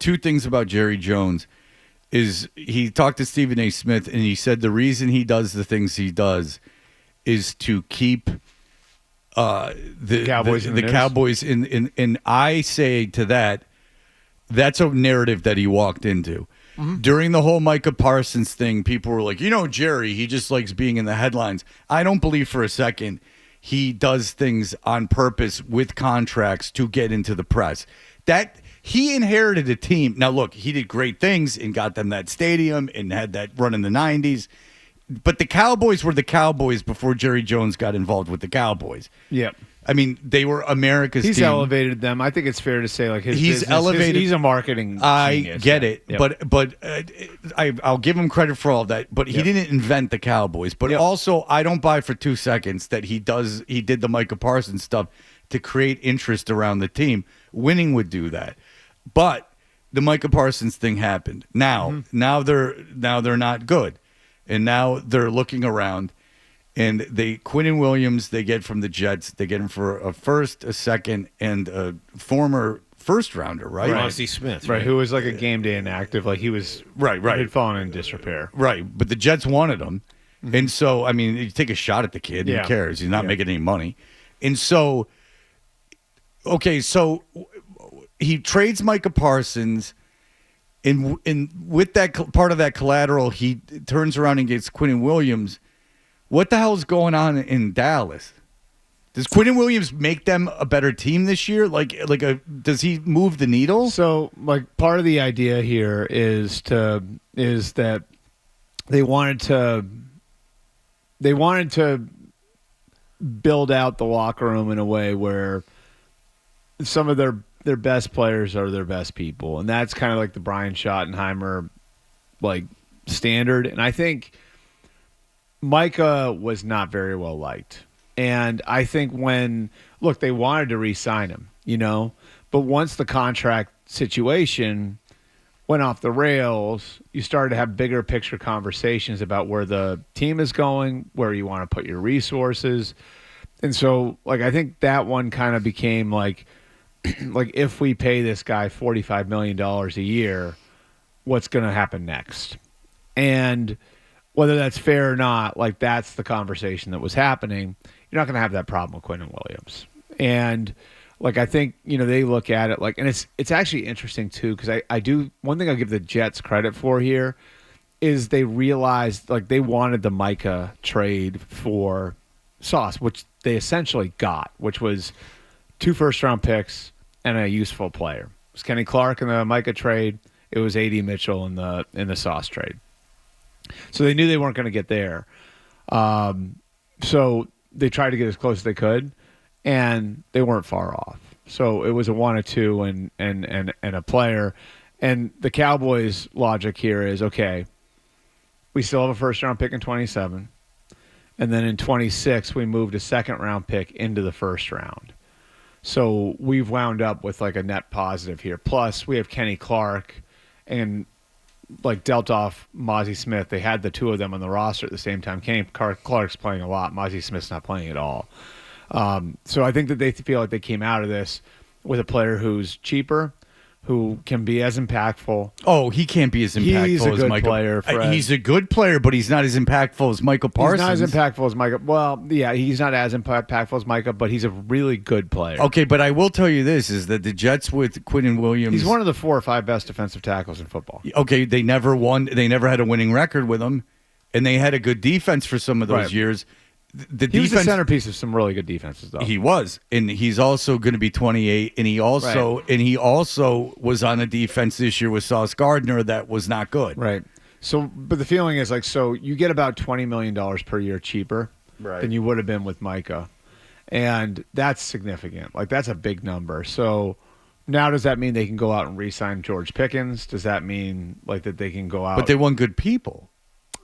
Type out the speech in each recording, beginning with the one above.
two things about Jerry Jones. Is he talked to Stephen A. Smith, and he said the reason he does the things he does is to keep the Cowboys in. And I say to that, that's a narrative that he walked into. Mm-hmm. During the whole Micah Parsons thing, people were like, Jerry, he just likes being in the headlines. I don't believe for a second he does things on purpose with contracts to get into the press. That he inherited a team. Now, look, he did great things and got them that stadium and had that run in the 90s. But the Cowboys were the Cowboys before Jerry Jones got involved with the Cowboys. Yep. I mean, they were America's He's team. elevated them. I think it's fair to say, like, he's elevated. He's a marketing I genius. get it, Yep. but I'll give him credit for all that. But he didn't invent the Cowboys. But also, I don't buy for 2 seconds that he did the Micah Parsons stuff to create interest around the team. Winning would do that. But the Micah Parsons thing happened. Now they're not good, and now they're looking around. And Quinnen Williams, they get from the Jets. They get him for a first, a second, and a former first rounder, right? Ozzie Smith, right? Who was like a game day inactive, like he was right. He'd fallen in disrepair, right? But the Jets wanted him, and so I mean, you take a shot at the kid. Who cares? He's not making any money, and so okay, so he trades Micah Parsons. And with that part of that collateral, he turns around and gets Quinnen Williams. What the hell is going on in Dallas? Does Quinnen Williams make them a better team this year? Does he move the needle? So, like, part of the idea here is that they wanted to build out the locker room in a way where some of their best players are their best people, and that's kind of like the Brian Schottenheimer standard. And I think Micah was not very well liked. And I think they wanted to re-sign him, but once the contract situation went off the rails, you started to have bigger picture conversations about where the team is going, where you want to put your resources. And so, I think that one kind of became if we pay this guy $45 million a year, what's going to happen next? And whether that's fair or not, that's the conversation that was happening. You're not going to have that problem with Quinnen Williams. And I think, they look at it and it's actually interesting too, because one thing I'll give the Jets credit for here is they realized they wanted the Micah trade for Sauce, which they essentially got, which was 2 first-round picks and a useful player. It was Kenny Clark in the Micah trade. It was A.D. Mitchell in the Sauce trade. So they knew they weren't going to get there. So they tried to get as close as they could, and they weren't far off. So it was a 1 or 2 and a player. And the Cowboys' logic here is, okay, we still have a first-round pick in 27, and then in 26 we moved a second-round pick into the first round. So we've wound up with a net positive here. Plus, we have Kenny Clark and dealt off Mozzie Smith. They had the two of them on the roster at the same time. Kenny Clark's playing a lot. Mozzie Smith's not playing at all. So I think that they feel like they came out of this with a player who's cheaper, who can be as impactful. Oh, he can't be as impactful he's a as good Michael. Player, Fred. He's a good player, but he's not as impactful as Michael Parsons. He's not as impactful as Micah. Well, yeah, he's not as impactful as Micah, but he's a really good player. Okay, but I will tell you this, is that the Jets with Quinnen Williams... He's one of the 4 or 5 best defensive tackles in football. Okay, they never won. They never had a winning record with him, and they had a good defense for some of those years. He was the centerpiece of some really good defenses, though. He was, and he's also going to be 28, and he also was on a defense this year with Sauce Gardner that was not good. Right. So, but the feeling is so you get about $20 million per year cheaper than you would have been with Micah, and that's significant. That's a big number. So now does that mean they can go out and re-sign George Pickens? Does that mean that they can go out? But they want good people.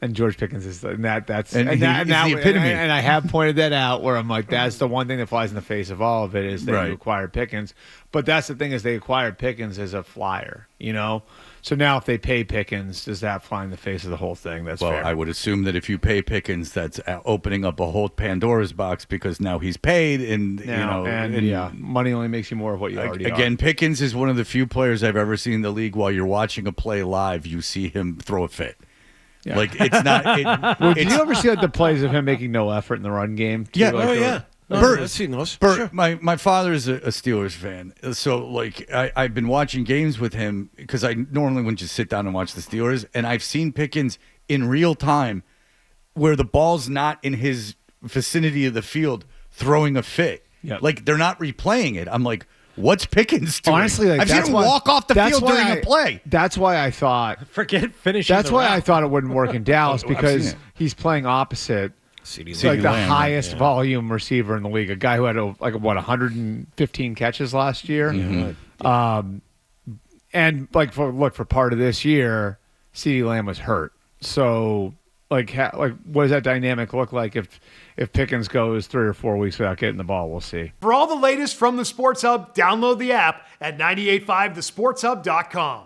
And George Pickens is the epitome. And I have pointed that out where I'm like, that's the one thing that flies in the face of all of it is they acquired Pickens. But that's the thing is they acquired Pickens as a flyer, you know? So now if they pay Pickens, does that fly in the face of the whole thing? That's fair. I would assume that if you pay Pickens, that's opening up a whole Pandora's box because now he's paid money only makes you more of what you already Again, are. Pickens is one of the few players I've ever seen in the league while you're watching a play live, you see him throw a fit. Yeah. Like it's not. Did you ever see the plays of him making no effort in the run game? Yeah. Yeah. Bert, I've seen those. Bert, sure. my father's a Steelers fan, so like I've been watching games with him because I normally wouldn't just sit down and watch the Steelers, and I've seen Pickens in real time where the ball's not in his vicinity of the field throwing a fit. Yep. Like they're not replaying it. I'm like, what's Pickens doing? Honestly, like, I've seen him walk off the field during a play. That's why I thought finishing. That's why route. I thought it wouldn't work in Dallas because he's playing opposite. CeeDee Like the Lamb, highest volume receiver in the league, a guy who had 115 catches last year. Mm-hmm. And like for part of this year, CeeDee Lamb was hurt. So like what does that dynamic look like if Pickens goes 3 or 4 weeks without getting the ball? We'll see. For all the latest from the Sports Hub, download the app at 985thesportshub.com.